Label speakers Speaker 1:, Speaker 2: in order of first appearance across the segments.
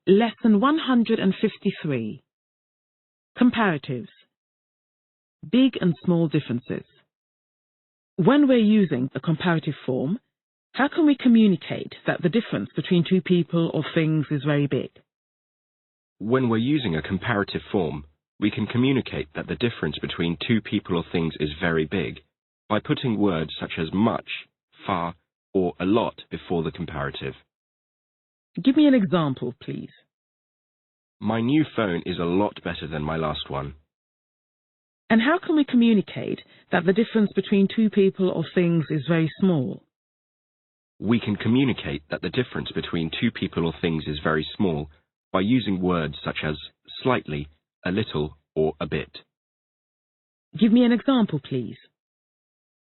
Speaker 1: Lesson 153. Comparatives. Big and small differences. When we're using a comparative form, how can we communicate that the difference between two people or things is very big?
Speaker 2: When we're using a comparative form, we can communicate that the difference between two people or things is very big by putting words such as much, far, or a lot before the comparative.
Speaker 1: Give me an example, please.
Speaker 2: My new phone is a lot better than my last one.
Speaker 1: And how can we communicate that the difference between two people or things is very small?
Speaker 2: We can communicate that the difference between two people or things is very small by using words such as slightly, a little, or a bit.
Speaker 1: Give me an example, please.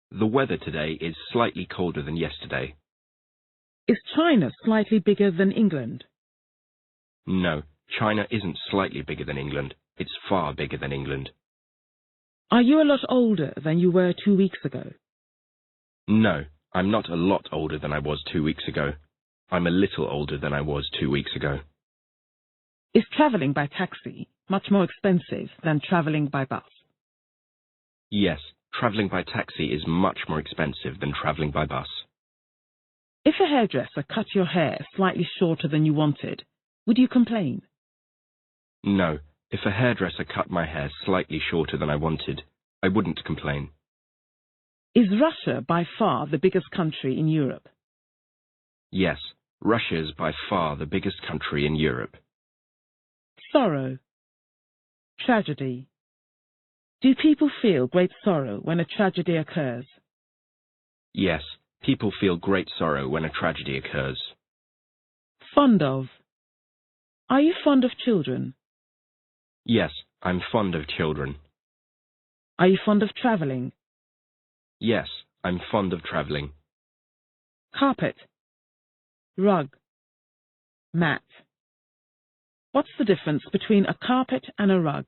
Speaker 2: The weather today is slightly colder than yesterday.
Speaker 1: Is China slightly bigger than England?
Speaker 2: No, China isn't slightly bigger than England. It's far bigger than England.
Speaker 1: Are you a lot older than you were 2 weeks ago?
Speaker 2: No, I'm not a lot older than I was 2 weeks ago. I'm a little older than I was 2 weeks ago.
Speaker 1: Is travelling by taxi much more expensive than travelling by bus?
Speaker 2: Yes, travelling by taxi is much more expensive than travelling by bus.
Speaker 1: If a hairdresser cut your hair slightly shorter than you wanted, would you complain?
Speaker 2: No, if a hairdresser cut my hair slightly shorter than I wanted, I wouldn't complain.
Speaker 1: Is Russia by far the biggest country in Europe?
Speaker 2: Yes, Russia is by far the biggest country in Europe.
Speaker 1: Sorrow. Tragedy. Do people feel great sorrow when a tragedy occurs?
Speaker 2: Yes, people feel great sorrow when a tragedy occurs.
Speaker 1: Fond of. Are you fond of children?
Speaker 2: Yes, I'm fond of children.
Speaker 1: Are you fond of travelling?
Speaker 2: Yes, I'm fond of travelling.
Speaker 1: Carpet. Rug. Mat. What's the difference between a carpet and a rug?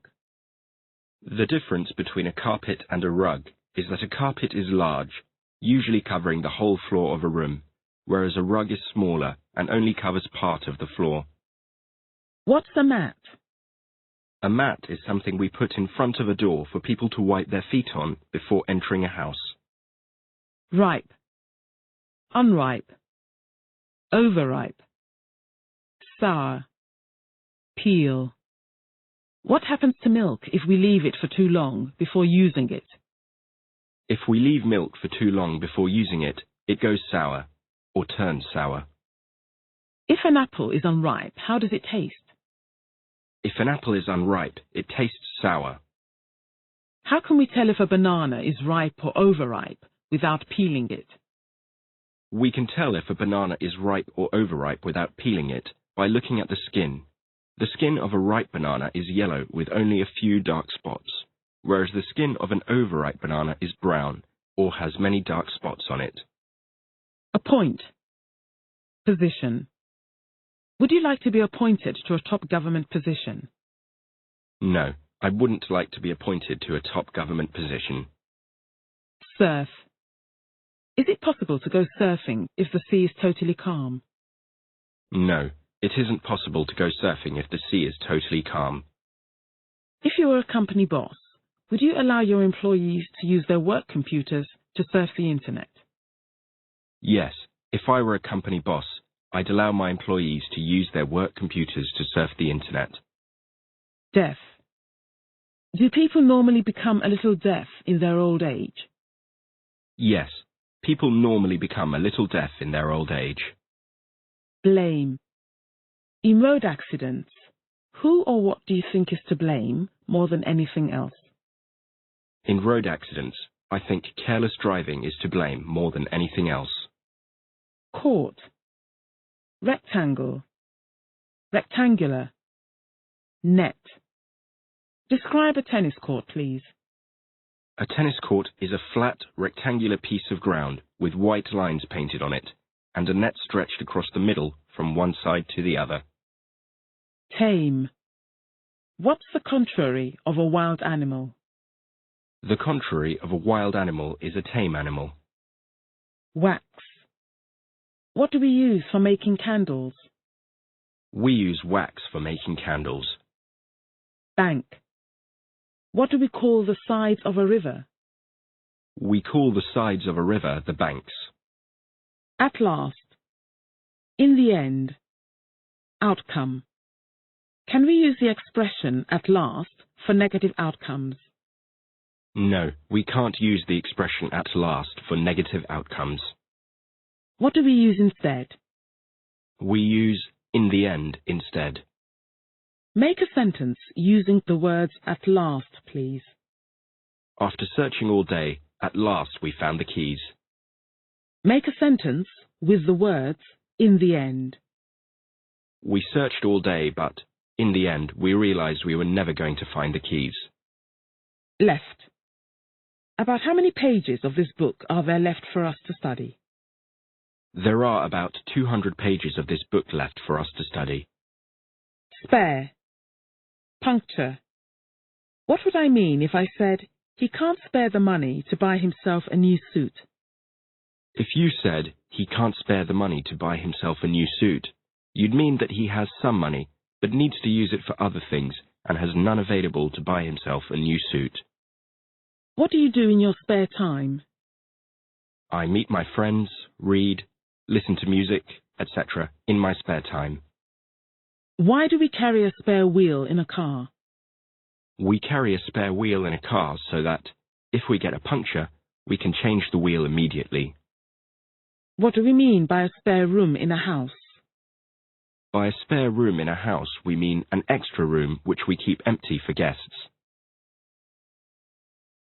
Speaker 2: The difference between a carpet and a rug is that a carpet is large, usually covering the whole floor of a room, whereas a rug is smaller and only covers part of the floor.
Speaker 1: What's a mat?
Speaker 2: A mat is something we put in front of a door for people to wipe their feet on before entering a house.
Speaker 1: Ripe. Unripe. Overripe. Sour. Peel. What happens to milk if we leave it for too long before using it?
Speaker 2: If we leave milk for too long before using it, it goes sour, or turns sour.
Speaker 1: If an apple is unripe, how does it taste?
Speaker 2: If an apple is unripe, it tastes sour.
Speaker 1: How can we tell if a banana is ripe or overripe without peeling it?
Speaker 2: We can tell if a banana is ripe or overripe without peeling it by looking at the skin. The skin of a ripe banana is yellow with only a few dark spots, whereas the skin of an overripe banana is brown or has many dark spots on it.
Speaker 1: Appoint. Position. Would you like to be appointed to a top government position?
Speaker 2: No, I wouldn't like to be appointed to a top government position.
Speaker 1: Surf. Is it possible to go surfing if the sea is totally calm?
Speaker 2: No, it isn't possible to go surfing if the sea is totally calm.
Speaker 1: If you were a company boss, would you allow your employees to use their work computers to surf the internet?
Speaker 2: Yes, if I were a company boss, I'd allow my employees to use their work computers to surf the internet.
Speaker 1: Deaf. Do people normally become a little deaf in their old age?
Speaker 2: Yes, people normally become a little deaf in their old age.
Speaker 1: Blame. In road accidents, who or what do you think is to blame more than anything else?
Speaker 2: In road accidents, I think careless driving is to blame more than anything else.
Speaker 1: Court. Rectangle. Rectangular. Net. Describe a tennis court, please.
Speaker 2: A tennis court is a flat, rectangular piece of ground with white lines painted on it, and a net stretched across the middle from one side to the other.
Speaker 1: Tame. What's the contrary of a wild animal?
Speaker 2: The contrary of a wild animal is a tame animal.
Speaker 1: Wax. What do we use for making candles?
Speaker 2: We use wax for making candles.
Speaker 1: Bank. What do we call the sides of a river?
Speaker 2: We call the sides of a river the banks.
Speaker 1: At last. In the end. Outcome. Can we use the expression at last for negative outcomes?
Speaker 2: No, we can't use the expression at last for negative outcomes.
Speaker 1: What do we use instead?
Speaker 2: We use in the end instead.
Speaker 1: Make a sentence using the words at last, please.
Speaker 2: After searching all day, at last we found the keys.
Speaker 1: Make a sentence with the words in the end.
Speaker 2: We searched all day, but in the end we realized we were never going to find the keys.
Speaker 1: Left. About how many pages of this book are there left for us to study?
Speaker 2: There are about 200 pages of this book left for us to study.
Speaker 1: Spare. Puncture. What would I mean if I said, he can't spare the money to buy himself a new suit?
Speaker 2: If you said, he can't spare the money to buy himself a new suit, you'd mean that he has some money, but needs to use it for other things, and has none available to buy himself a new suit.
Speaker 1: What do you do in your spare time?
Speaker 2: I meet my friends, read, listen to music, etc. in my spare time.
Speaker 1: Why do we carry a spare wheel in a car?
Speaker 2: We carry a spare wheel in a car so that, if we get a puncture, we can change the wheel immediately.
Speaker 1: What do we mean by a spare room in a house?
Speaker 2: By a spare room in a house, we mean an extra room which we keep empty for guests.